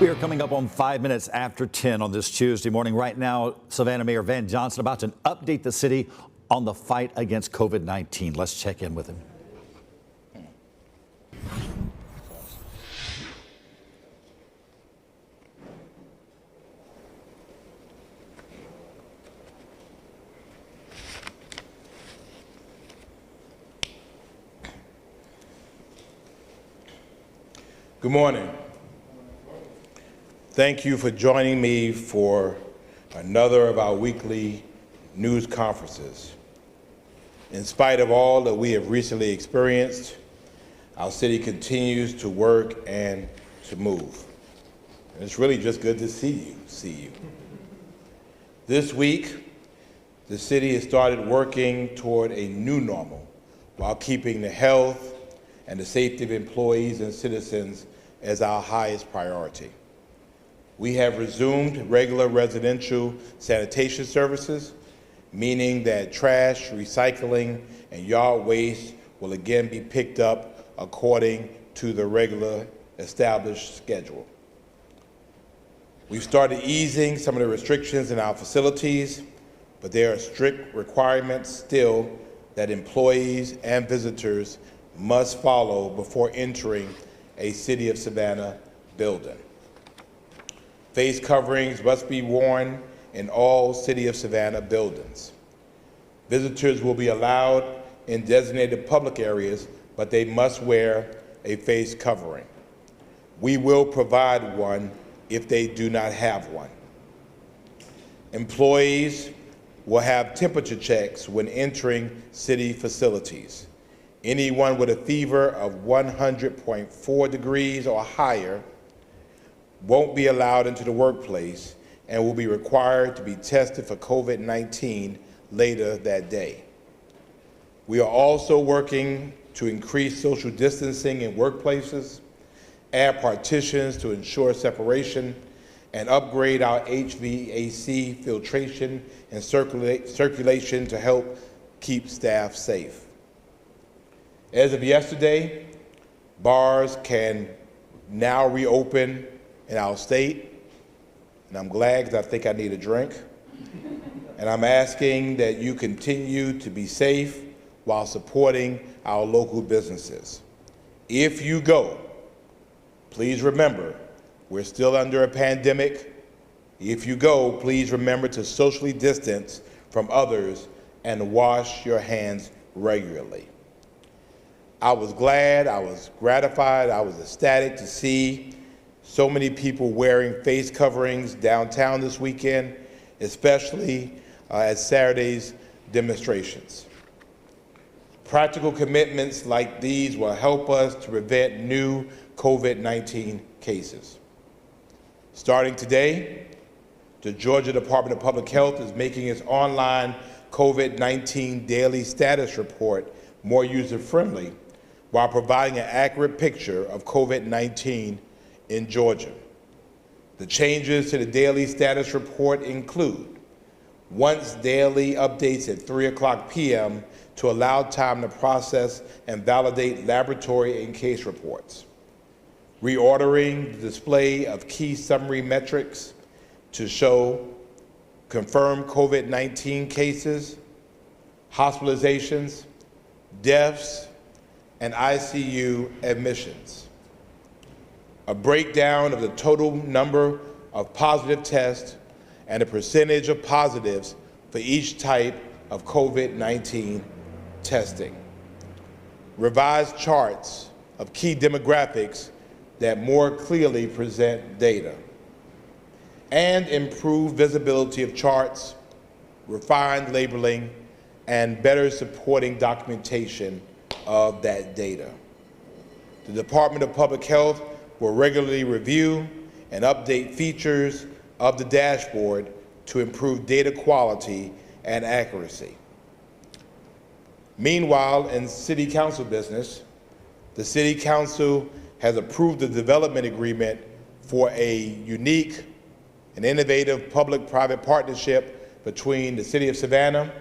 We are coming up on 5 minutes after 10 on this Tuesday morning. Right now, Savannah Mayor Van Johnson about to update the city on the fight against COVID-19. Let's check in with him. Good morning. Thank you for joining me for another of our weekly news conferences. In spite of all that we have recently experienced, our city continues to work and to move. And it's really just good to see you. This week, the city has started working toward a new normal while keeping the health and the safety of employees and citizens as our highest priority. We have resumed regular residential sanitation services, meaning that trash, recycling, and yard waste will again be picked up according to the regular established schedule. We've started easing some of the restrictions in our facilities, but there are strict requirements still that employees and visitors must follow before entering a City of Savannah building. Face coverings must be worn in all City of Savannah buildings. Visitors will be allowed in designated public areas, but they must wear a face covering. We will provide one if they do not have one. Employees will have temperature checks when entering city facilities. Anyone with a fever of 100.4 degrees or higher won't be allowed into the workplace and will be required to be tested for COVID-19 later that day. We are also working to increase social distancing in workplaces, add partitions to ensure separation, and upgrade our HVAC filtration and circulation to help keep staff safe. As of yesterday, bars can now reopen in our state, and I'm glad because I think I need a drink. And I'm asking that you continue to be safe while supporting our local businesses. If you go, please remember, we're still under a pandemic. If you go, please remember to socially distance from others and wash your hands regularly. I was glad, I was gratified, I was ecstatic to see so many people wearing face coverings downtown this weekend, especially at Saturday's demonstrations. Practical commitments like these will help us to prevent new COVID-19 cases. Starting today, the Georgia Department of Public Health is making its online COVID-19 daily status report more user-friendly while providing an accurate picture of COVID-19 in Georgia. The changes to the daily status report include once daily updates at 3:00 p.m. to allow time to process and validate laboratory and case reports, reordering the display of key summary metrics to show confirmed COVID-19 cases, hospitalizations, deaths, and ICU admissions. A breakdown of the total number of positive tests and the percentage of positives for each type of COVID-19 testing. Revised charts of key demographics that more clearly present data. And improved visibility of charts, refined labeling, and better supporting documentation of that data. The Department of Public Health will regularly review and update features of the dashboard to improve data quality and accuracy. Meanwhile, in City Council business, the City Council has approved the development agreement for a unique and innovative public-private partnership between the City of Savannah,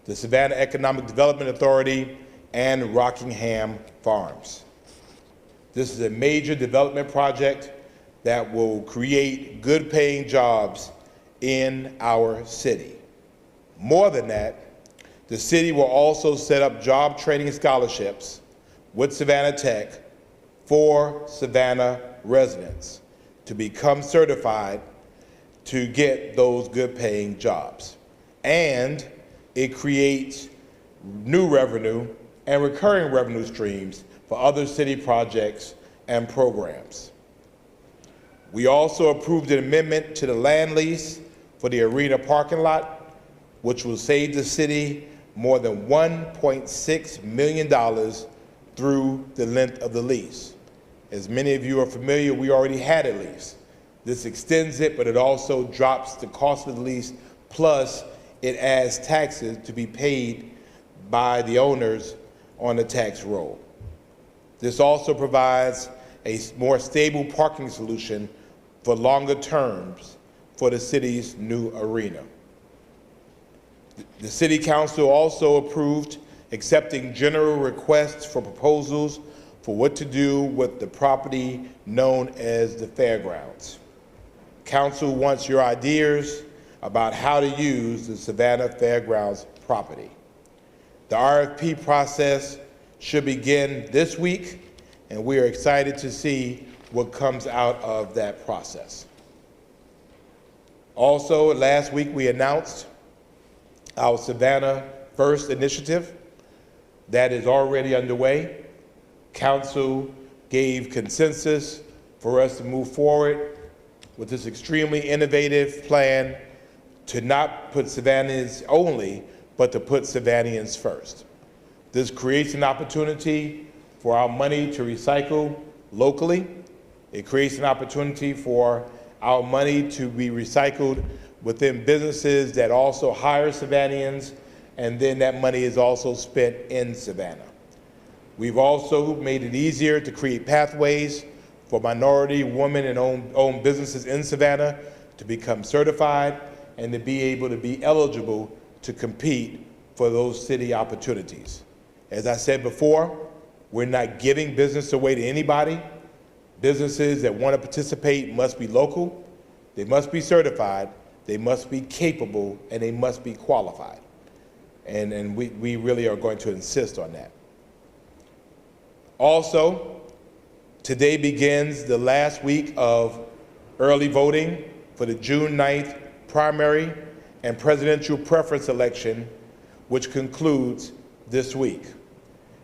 the Savannah Economic Development Authority, and Rockingham Farms. This is a major development project that will create good-paying jobs in our city. More than that, the city will also set up job training scholarships with Savannah Tech for Savannah residents to become certified to get those good-paying jobs. And it creates new revenue and recurring revenue streams for other city projects and programs. We also approved an amendment to the land lease for the arena parking lot, which will save the city more than $1.6 million through the length of the lease. As many of you are familiar, we already had a lease. This extends it, but it also drops the cost of the lease, plus it adds taxes to be paid by the owners on the tax roll. This also provides a more stable parking solution for longer terms for the city's new arena. The City Council also approved accepting general requests for proposals for what to do with the property known as the fairgrounds. Council wants your ideas about how to use the Savannah Fairgrounds property. The RFP process should begin this week, and we are excited to see what comes out of that process. Also, last week we announced our Savannah First initiative that is already underway. Council gave consensus for us to move forward with this extremely innovative plan to not put Savannahans only, but to put Savannahans first. This creates an opportunity for our money to recycle locally. It creates an opportunity for our money to be recycled within businesses that also hire Savannahans, and then that money is also spent in Savannah. We've also made it easier to create pathways for minority, women, and owned businesses in Savannah to become certified and to be able to be eligible to compete for those city opportunities. As I said before, we're not giving business away to anybody. Businesses that want to participate must be local, they must be certified, they must be capable, and they must be qualified. And we really are going to insist on that. Also, today begins the last week of early voting for the June 9th primary and presidential preference election, which concludes this week.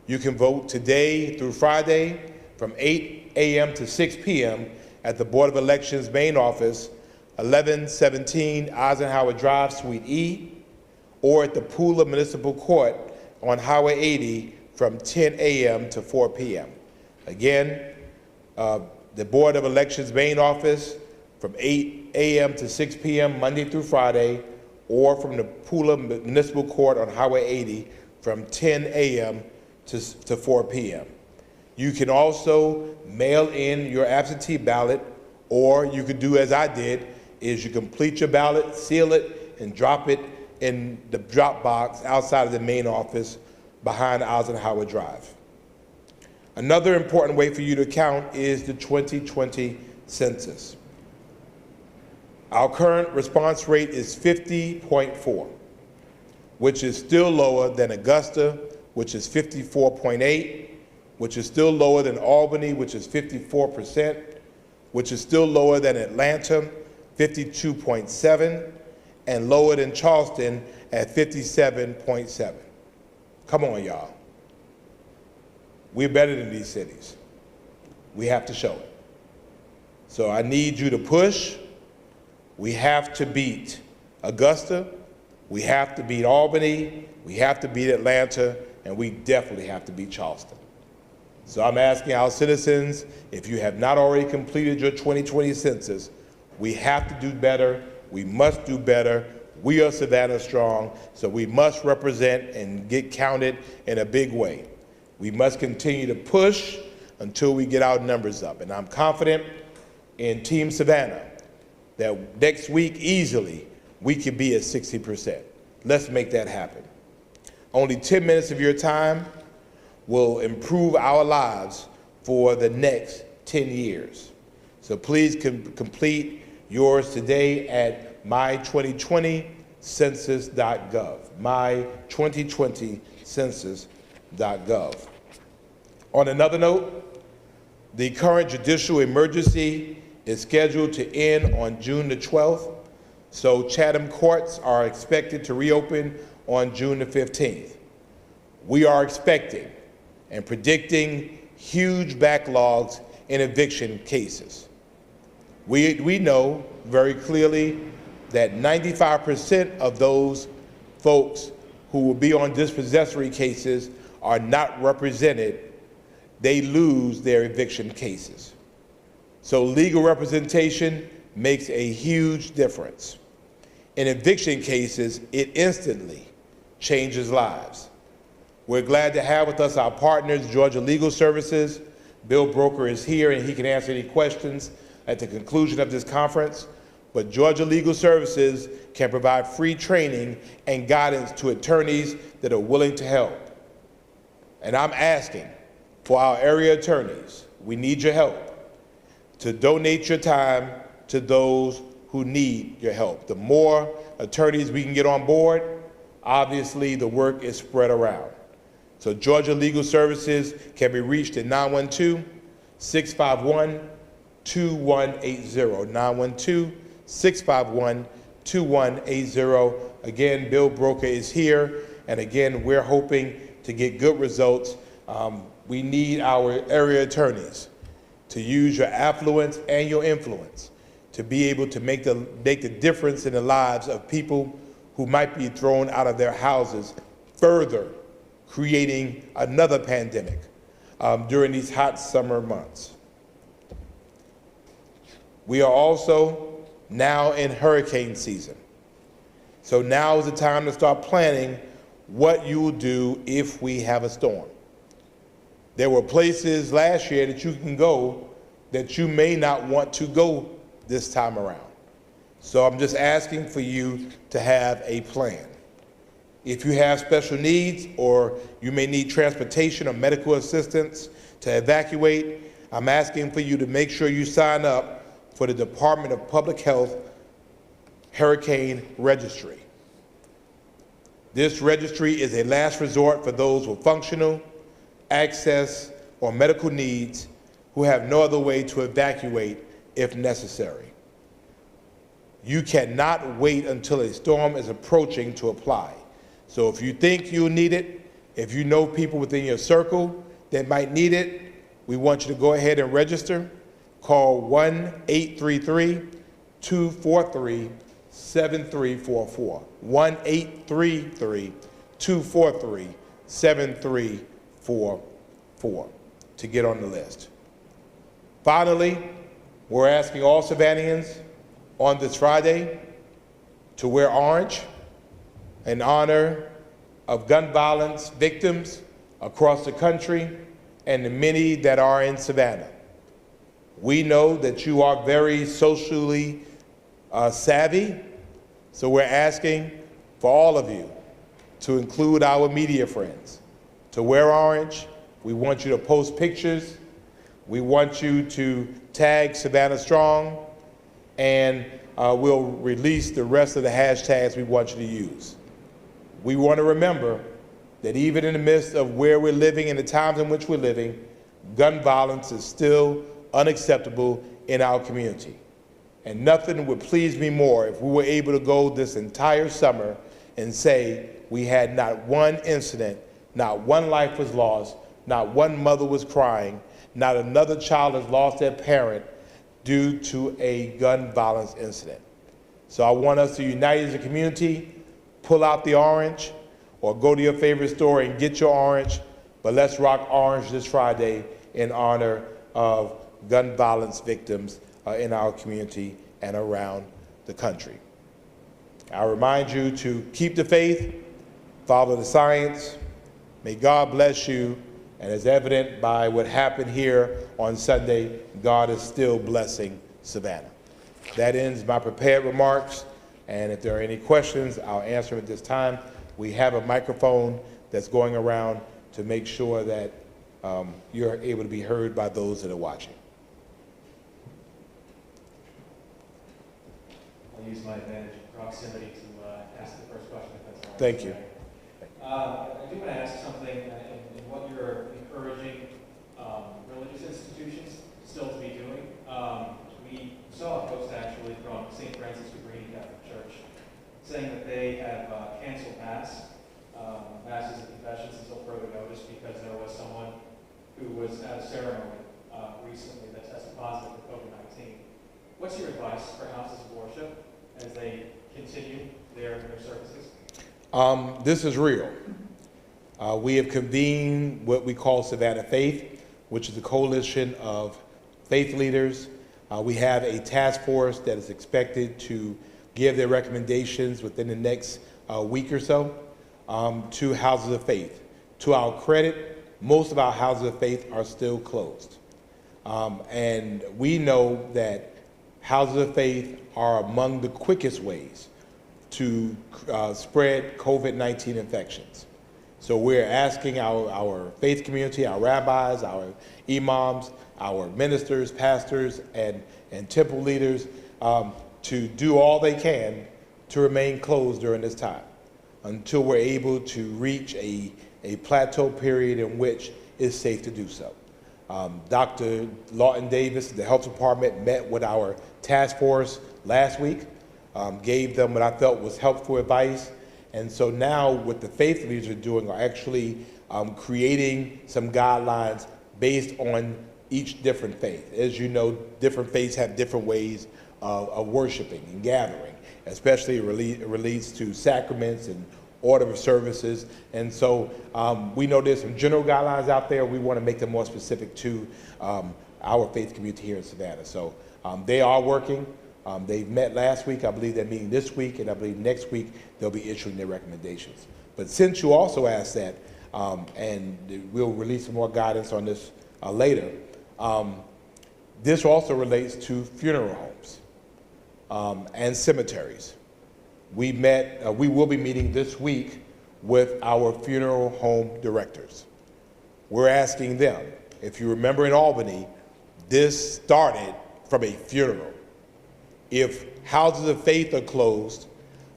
You can vote today through Friday from 8 a.m. to 6 p.m. at the Board of Elections main office, 1117 Eisenhower Drive, Suite E, or at the Pooler Municipal Court on Highway 80 from 10 a.m. to 4 p.m. Again, the Board of Elections main office from 8 a.m. to 6 p.m. Monday through Friday, or from the Pooler Municipal Court on Highway 80 from 10 a.m. to 4 p.m. You can also mail in your absentee ballot, or you could do as I did, is you complete your ballot, seal it, and drop it in the drop box outside of the main office behind Eisenhower Drive. Another important way for you to count is the 2020 census. Our current response rate is 50.4, which is still lower than Augusta, which is 54.8, which is still lower than Albany, which is 54%, which is still lower than Atlanta, 52.7, and lower than Charleston at 57.7. Come on, y'all. We're better than these cities. We have to show it. So I need you to push. We have to beat Augusta, we have to beat Albany, we have to beat Atlanta, and we definitely have to beat Charleston. So I'm asking our citizens, if you have not already completed your 2020 census, we have to do better, we must do better. We are Savannah Strong, so we must represent and get counted in a big way. We must continue to push until we get our numbers up. And I'm confident in Team Savannah that next week, easily, we could be at 60%. Let's make that happen. Only 10 minutes of your time will improve our lives for the next 10 years. So please complete yours today at my2020census.gov, my2020census.gov. On another note, the current judicial emergency is scheduled to end on June the 12th, so Chatham courts are expected to reopen on June the 15th. We are expecting and predicting huge backlogs in eviction cases. We know very clearly that 95% of those folks who will be on dispossessory cases are not represented. They lose their eviction cases. So legal representation makes a huge difference. In eviction cases, it instantly changes lives. We're glad to have with us our partners, Georgia Legal Services. Bill Broker is here and he can answer any questions at the conclusion of this conference. But Georgia Legal Services can provide free training and guidance to attorneys that are willing to help. And I'm asking for our area attorneys, we need your help, to donate your time to those who need your help. The more attorneys we can get on board, obviously the work is spread around. So Georgia Legal Services can be reached at 912-651-2180, 912-651-2180. Again, Bill Broker is here, and again, we're hoping to get good results. We need our area attorneys to use your affluence and your influence to be able to make the difference in the lives of people who might be thrown out of their houses, further creating another pandemic during these hot summer months. We are also now in hurricane season. So now is the time to start planning what you will do if we have a storm. There were places last year that you can go that you may not want to go this time around. So I'm just asking for you to have a plan. If you have special needs or you may need transportation or medical assistance to evacuate, I'm asking for you to make sure you sign up for the Department of Public Health Hurricane Registry. This registry is a last resort for those with functional, access, or medical needs who have no other way to evacuate if necessary. You cannot wait until a storm is approaching to apply. So if you think you'll need it, if you know people within your circle that might need it, we want you to go ahead and register. Call 1-833-243-7344, 1-833-243-7344 to get on the list. Finally, we're asking all Savannahans on this Friday to wear orange in honor of gun violence victims across the country and the many that are in Savannah. We know that you are very socially savvy, so we're asking for all of you to include our media friends to wear orange. We want you to post pictures. We want you to tag Savannah Strong, and we'll release the rest of the hashtags we want you to use. We want to remember that even in the midst of where we're living and the times in which we're living, gun violence is still unacceptable in our community. And nothing would please me more if we were able to go this entire summer and say we had not one incident, not one life was lost, not one mother was crying, not another child has lost their parent due to a gun violence incident. So I want us to unite as a community, pull out the orange, or go to your favorite store and get your orange, but let's rock orange this Friday in honor of gun violence victims in our community and around the country. I remind you to keep the faith, follow the science. May God bless you. And as evident by what happened here on Sunday, God is still blessing Savannah. That ends my prepared remarks. And if there are any questions, I'll answer at this time. We have a microphone that's going around to make sure that you're able to be heard by those that are watching. I'll use my advantage of proximity to ask the first question, if that's all right. Thank you. I do want to ask something in what you're encouraging religious institutions still to be doing. We saw a post actually from St. Francis Cabrini Catholic Church saying that they have canceled masses and confessions until further notice because there was someone who was at a ceremony recently that tested positive for COVID-19. What's your advice for houses of worship as they continue their services? This is real. We have convened what we call Savannah Faith, which is a coalition of faith leaders. We have a task force that is expected to give their recommendations within the next week or so to houses of faith. To our credit, most of our houses of faith are still closed. And we know that houses of faith are among the quickest ways to spread COVID-19 infections. So we're asking our faith community, our rabbis, our imams, our ministers, pastors, and temple leaders to do all they can to remain closed during this time until we're able to reach a plateau period in which it's safe to do so. Dr. Lawton Davis, the health department, met with our task force last week, gave them what I felt was helpful advice. And so now what the faith leaders are doing are actually creating some guidelines based on each different faith. As you know, different faiths have different ways of worshiping and gathering, especially it relates to sacraments and order of services. And so we know there's some general guidelines out there. We want to make them more specific to our faith community here in Savannah. So they are working. They met last week. I believe they're meeting this week, and I believe next week they'll be issuing their recommendations. But since you also asked that, and we'll release some more guidance on this later, this also relates to funeral homes and cemeteries. We will be meeting this week with our funeral home directors. We're asking them, if you remember in Albany, this started from a funeral. If houses of faith are closed,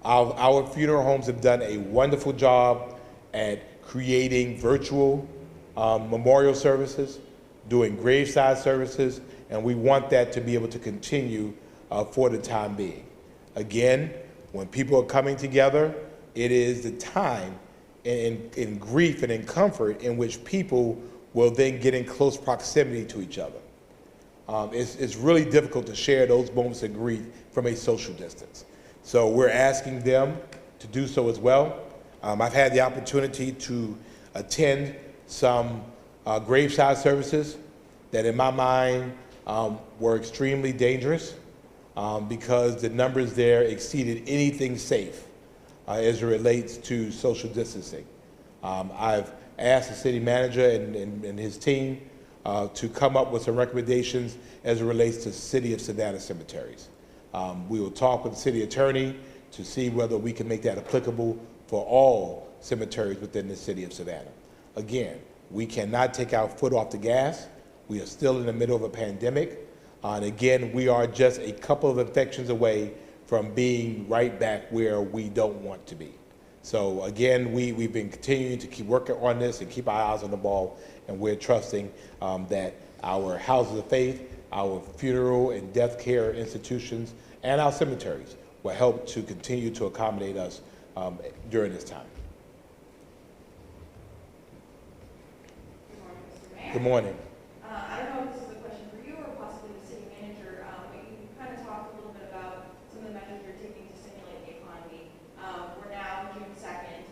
our funeral homes have done a wonderful job at creating virtual memorial services, doing graveside services, and we want that to be able to continue for the time being. Again, when people are coming together, it is the time in grief and in comfort in which people will then get in close proximity to each other. It's really difficult to share those moments of grief from a social distance. So we're asking them to do so as well. I've had the opportunity to attend some graveside services that in my mind were extremely dangerous because the numbers there exceeded anything safe as it relates to social distancing. I've asked the city manager and his team to come up with some recommendations as it relates to City of Savannah cemeteries. We will talk with the city attorney to see whether we can make that applicable for all cemeteries within the City of Savannah. Again, we cannot take our foot off the gas. We are still in the middle of a pandemic. And again, we are just a couple of infections away from being right back where we don't want to be. So again, we've been continuing to keep working on this and keep our eyes on the ball, and we're trusting that our houses of faith, our funeral and death care institutions, and our cemeteries will help to continue to accommodate us during this time. Good morning, Mr. Mayor. Good morning. I don't know if this is a question for you or possibly the city manager, but you kind of talked a little bit about some of the measures you're taking to stimulate the economy. We're now June 2nd.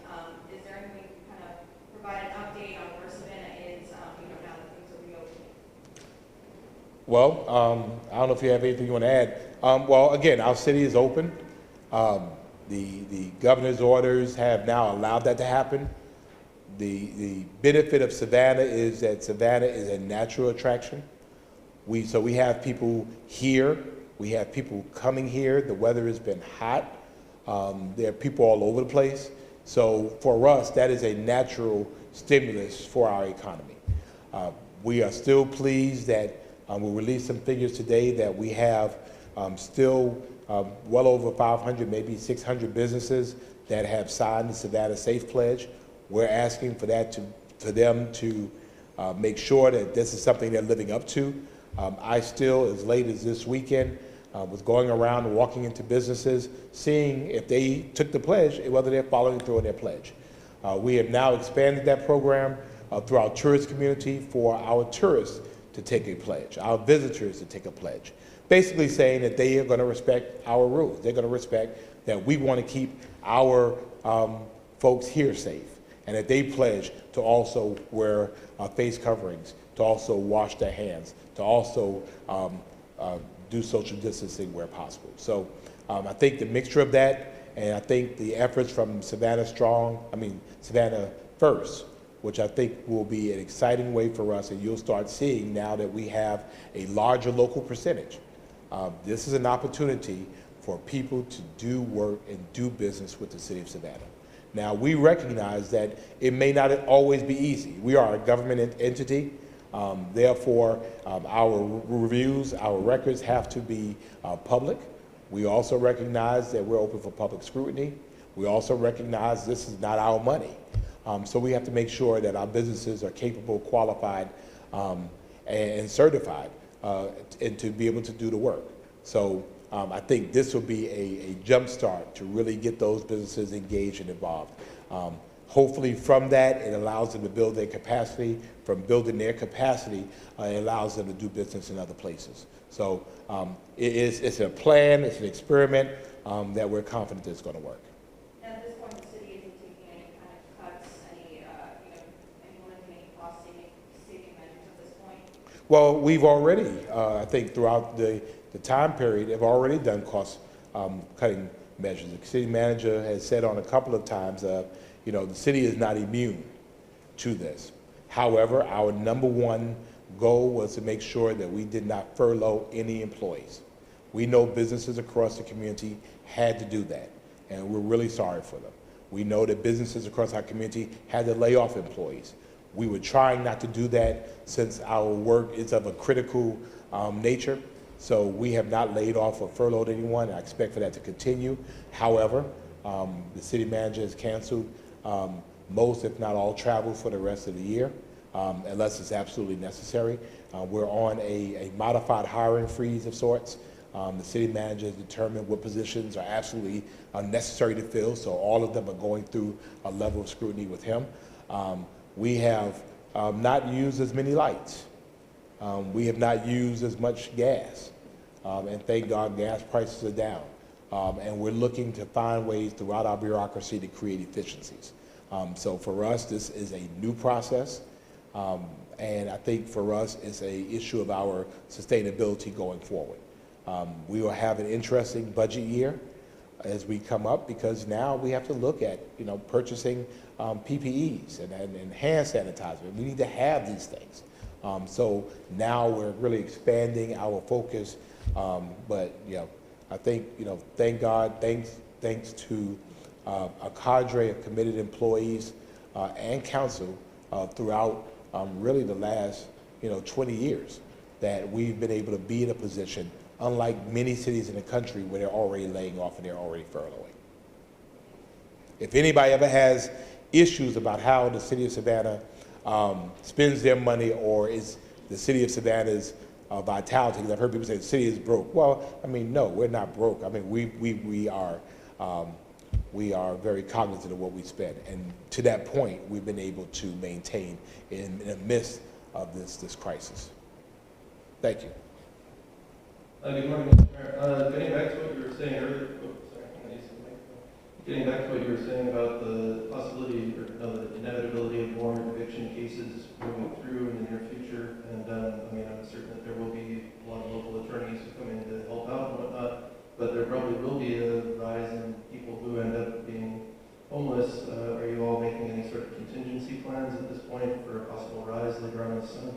Is there anything you can kind of provide an update on where Savannah is, now that things are reopening? Well, I don't know if you have anything you want to add. Well, again, our city is open. The governor's orders have now allowed that to happen. The benefit of Savannah is that Savannah is a natural attraction. So we have people here. We have people coming here. The weather has been hot. There are people all over the place. So for us, that is a natural stimulus for our economy. We are still pleased that we'll release some figures today that we have Still well over 500, maybe 600 businesses that have signed the Savannah Safe Pledge. We're asking for them to make sure that this is something they're living up to. I still, as late as this weekend, was going around and walking into businesses, seeing if they took the pledge, whether they're following through on their pledge. We have now expanded that program through our tourist community for our tourists to take a pledge, our visitors to take a pledge. Basically saying that they are going to respect our rules. They're going to respect that we want to keep our folks here safe, and that they pledge to also wear face coverings, to also wash their hands, to also do social distancing where possible. So I think the mixture of that, and I think the efforts from Savannah First, which I think will be an exciting way for us, and you'll start seeing now that we have a larger local percentage. This is an opportunity for people to do work and do business with the city of Savannah. Now, we recognize that it may not always be easy. We are a government entity. Therefore, our reviews, our records have to be public. We also recognize that we're open for public scrutiny. We also recognize this is not our money. So we have to make sure that our businesses are capable, qualified, and certified and to be able to do the work. So I think this will be a jump start to really get those businesses engaged and involved. Hopefully from that, it allows them to build their capacity. From building their capacity, it allows them to do business in other places. So it's a plan, it's an experiment that we're confident is going to work. And at this point, the city isn't taking any kind of cuts, implementing any cost-saving measures at this point? Well, we've already, I think throughout the time period, have already done cost-cutting measures. The city manager has said on a couple of times, the city is not immune to this. However, our number one goal was to make sure that we did not furlough any employees. We know businesses across the community had to do that, and we're really sorry for them. We know that businesses across our community had to lay off employees. We were trying not to do that since our work is of a critical nature. So we have not laid off or furloughed anyone. I expect for that to continue. However, the city manager has canceled most, if not all, travel for the rest of the year, unless it's absolutely necessary. We're on a modified hiring freeze of sorts. The city manager has determined what positions are absolutely necessary to fill, so all of them are going through a level of scrutiny with him. We have not used as many lights. We have not used as much gas. And thank God gas prices are down. And we're looking to find ways throughout our bureaucracy to create efficiencies. So for us, this is a new process. And I think for us, it's an issue of our sustainability going forward. We will have an interesting budget year as we come up, because now we have to look at, purchasing PPEs and hand sanitizer. We need to have these things. So now we're really expanding our focus. But I think, thank God, thanks to a cadre of committed employees and council throughout really the last 20 years, that we've been able to be in a position, unlike many cities in the country, where they're already laying off and they're already furloughing. If anybody ever has issues about how the city of Savannah spends their money, or is the city of Savannah's vitality, because I've heard people say the city is broke. Well, no, we're not broke. We are very cognizant of what we spend, and to that point, we've been able to maintain in the midst of this crisis. Thank you. Good morning, Mr. Mayor. Getting back to what you were saying earlier, getting back to what you were saying about the possibility or the inevitability of more eviction cases moving through in the near future, and I'm certain that there will be a lot of local attorneys who come in to help out and whatnot, but there probably will be a rise in people who end up being homeless. Are you all making any sort of contingency plans at this point for a possible rise later on in the summer?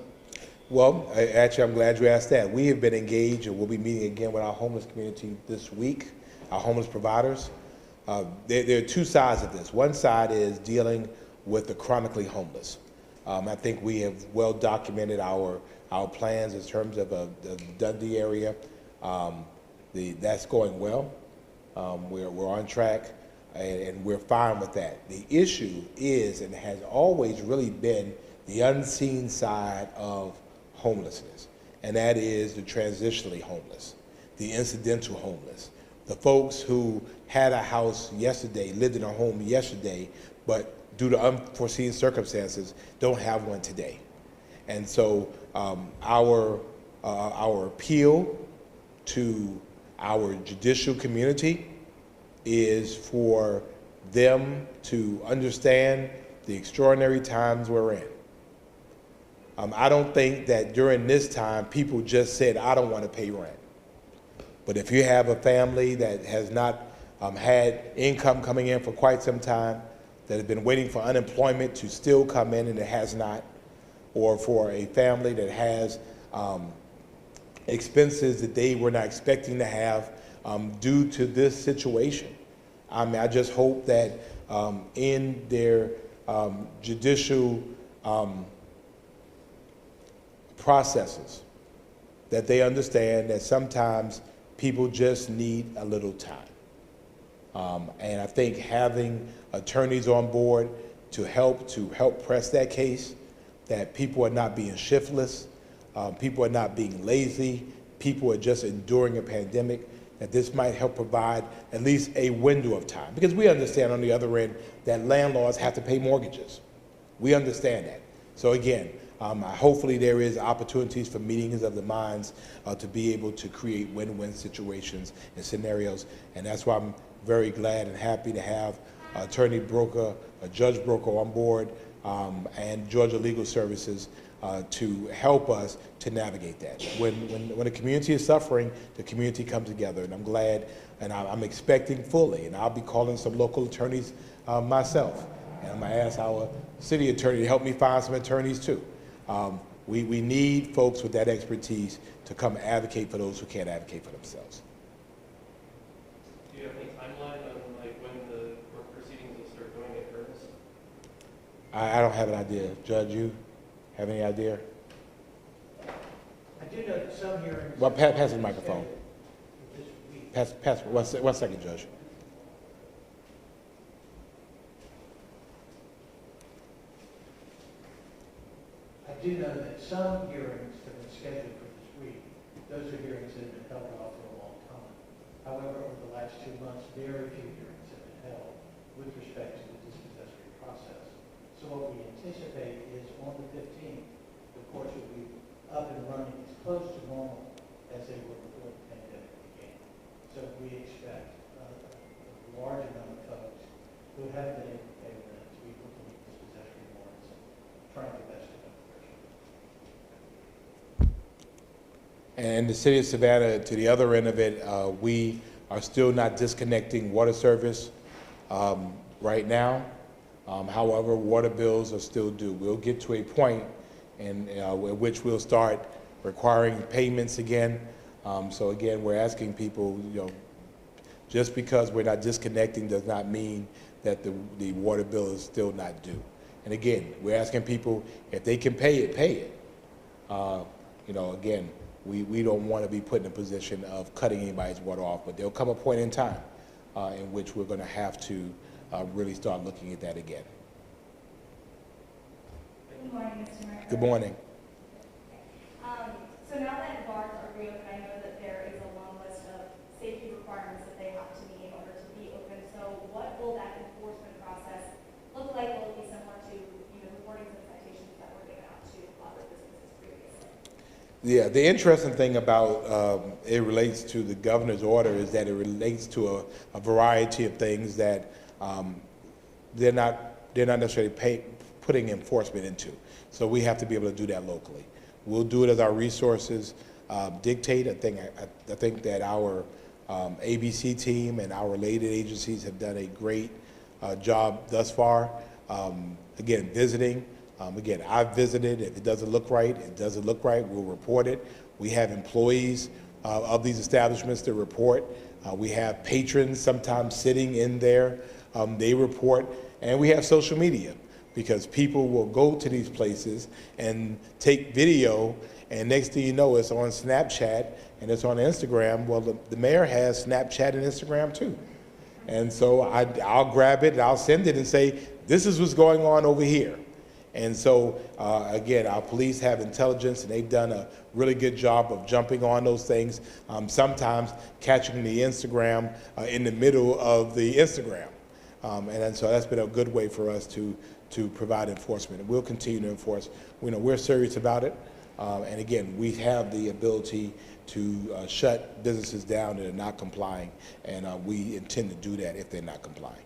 Well, actually, I'm glad you asked that. We have been engaged, and we'll be meeting again with our homeless community this week, our homeless providers. There are two sides of this. One side is dealing with the chronically homeless. I think we have well documented our plans in terms of the Dundee area, That's going well. We're on track, and we're fine with that. The issue is, and has always really been, the unseen side of homelessness, and that is the transitionally homeless, the incidental homeless, the folks who had a house yesterday, lived in a home yesterday, but due to unforeseen circumstances, don't have one today. And so our appeal to our judicial community is for them to understand the extraordinary times we're in. I don't think that during this time people just said, I don't want to pay rent. But if you have a family that has not had income coming in for quite some time, that has been waiting for unemployment to still come in and it has not, or for a family that has expenses that they were not expecting to have due to this situation. I mean, I just hope that in their judicial processes, that they understand that sometimes people just need a little time. And I think having attorneys on board to help press that case, that people are not being shiftless, people are not being lazy, people are just enduring a pandemic, that this might help provide at least a window of time. Because we understand on the other end that landlords have to pay mortgages. We understand that. So again, hopefully there is opportunities for meetings of the minds to be able to create win-win situations and scenarios. And that's why I'm very glad and happy to have Attorney Broker, Judge Broker on board, and Georgia Legal Services to help us to navigate that. When the community is suffering, the community comes together, and I'm glad, and I'm expecting fully, and I'll be calling some local attorneys myself, and I'm gonna ask our city attorney to help me find some attorneys too. We need folks with that expertise to come advocate for those who can't advocate for themselves. Do you have any timeline on like when the court proceedings will start going in earnest? I don't have an idea. Judge, you have any idea? I do know that some hearings. Well, pass the microphone. This week. Pass, one second, Judge. I do know that some hearings that are scheduled for this week, those are hearings that have been held off for a long time. However, over the last 2 months, very few hearings have been held with respect to the dispossessory process. So what we anticipate is on the 15th, the courts will be up and running as close to normal as they were before the pandemic began. So we expect a large amount of folks who have been able to pay rent to be looking at dispossessory warrants and trying their best to come to fruition. And the city of Savannah, to the other end of it, we are still not disconnecting water service right now. However, water bills are still due. We'll get to a point in which we'll start requiring payments again. So again, we're asking people, just because we're not disconnecting does not mean that the water bill is still not due. And again, we're asking people, if they can pay it, pay it. Again, we don't want to be put in a position of cutting anybody's water off, but there'll come a point in time in which we're going to have to really start looking at that again. Good morning, Mr. Mayor. Good morning. So now that bars are reopened, I know that there is a long list of safety requirements that they have to meet in order to be open. So what will that enforcement process look like? Will it be similar to, the warnings and citations that were given out to other businesses previously? Yeah, the interesting thing about it relates to the governor's order is that it relates to a variety of things that they're not necessarily putting enforcement into. So we have to be able to do that locally. We'll do it as our resources dictate. I think that our ABC team and our related agencies have done a great job thus far. Again, visiting. Again, I've visited. If it doesn't look right, it doesn't look right. We'll report it. We have employees of these establishments that report. We have patrons sometimes sitting in there. They report. And we have social media, because people will go to these places and take video And next thing you know, it's on Snapchat and it's on Instagram. Well, the mayor has Snapchat and Instagram too. And so I'll grab it and I'll send it and say, this is what's going on over here. And so, again, our police have intelligence, and they've done a really good job of jumping on those things, sometimes catching the Instagram in the middle of the Instagram. And so that's been a good way for us to provide enforcement. And we'll continue to enforce. We're serious about it. And again, we have the ability to shut businesses down that are not complying, and we intend to do that if they're not complying.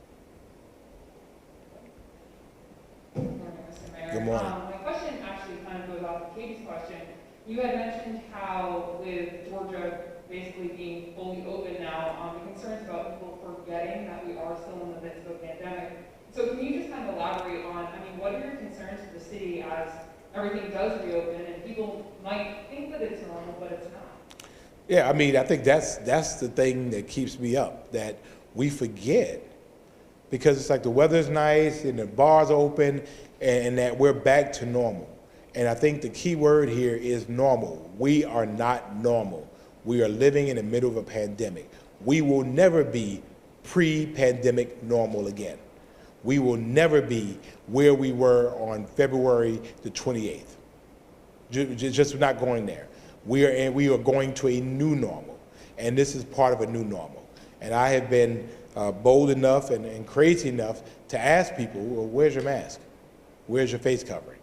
Good morning, Mr. Mayor. Good morning. My question actually kind of goes off of Katie's question. You had mentioned how with Georgia basically being fully open now, the concerns about people forgetting that we are still in the midst of a pandemic. So can you just kind of elaborate on, what are your concerns for the city as everything does reopen and people might think that it's normal, but it's not? Yeah, I think that's the thing that keeps me up, that we forget, because it's like the weather's nice and the bars are open and that we're back to normal. And I think the key word here is normal. We are not normal. We are living in the middle of a pandemic. We will never be pre-pandemic normal again. We will never be where we were on February the 28th. Just not going there. We are going to a new normal, and this is part of a new normal. And I have been bold enough and crazy enough to ask people, well, where's your mask? Where's your face covering?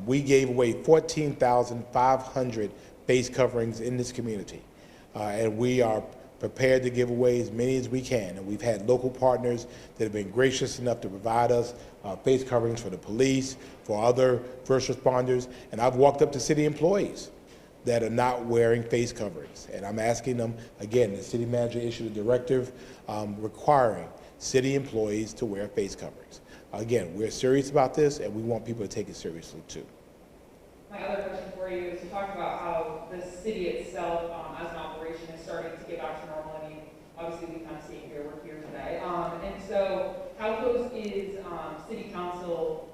We gave away 14,500 face coverings in this community, and we are prepared to give away as many as we can. And we've had local partners that have been gracious enough to provide us face coverings for the police, for other first responders, and I've walked up to city employees that are not wearing face coverings. And I'm asking them, again, the city manager issued a directive requiring city employees to wear face coverings. Again, we're serious about this, and we want people to take it seriously too. My other question for you is, you talked about how the city itself, as an operation, is starting to get back to normal. Obviously we kind of see it here, we're here today. And so how close is city council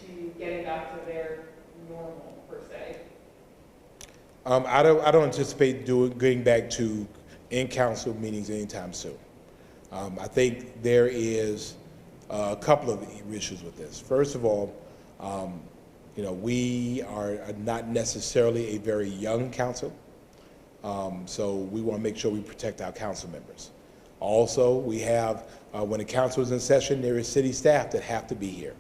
to getting back to their normal, per se? I don't anticipate getting back to in-council meetings anytime soon. I think there is a couple of issues with this. First of all, we are not necessarily a very young council, so we want to make sure we protect our council members. Also, we have, when the council is in session, there is city staff that have to be here.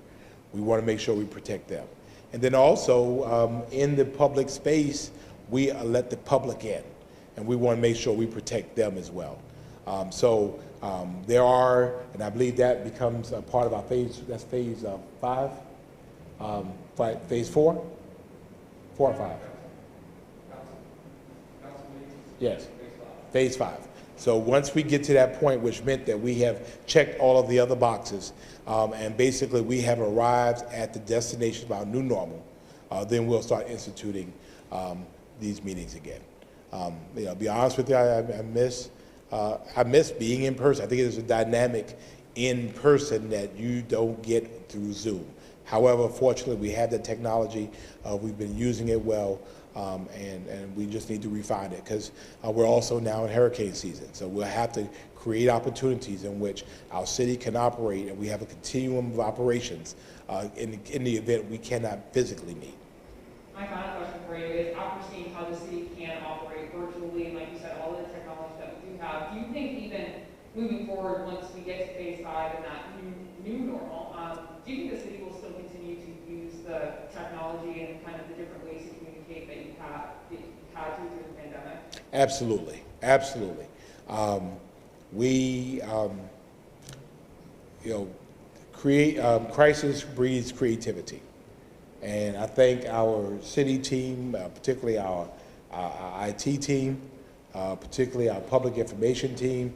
We want to make sure we protect them. And then also, in the public space, we let the public in, and we want to make sure we protect them as well. There are, and I believe that becomes a part of our phase, that's phase 5, phase 4? 4 or 5? Yes, phase 5. So once we get to that point, which meant that we have checked all of the other boxes, and basically we have arrived at the destination of our new normal, then we'll start instituting these meetings again. Be honest with you, I miss being in person. I think there's a dynamic in person that you don't get through Zoom. However, fortunately, we have the technology. We've been using it well, and we just need to refine it, because we're also now in hurricane season. So we'll have to create opportunities in which our city can operate, and we have a continuum of operations in the event we cannot physically meet. My final question for you is, after seeing how the city can operate virtually, and like you said, all the technology that we do have, do you think even moving forward, once we get to phase 5 and that new normal, do you think the city will still continue to use the technology and kind of the different ways to communicate that you've had through the pandemic? Absolutely, absolutely. Crisis breeds creativity. And I think our city team, particularly our IT team, particularly our public information team,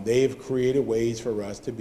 they've created ways for us to be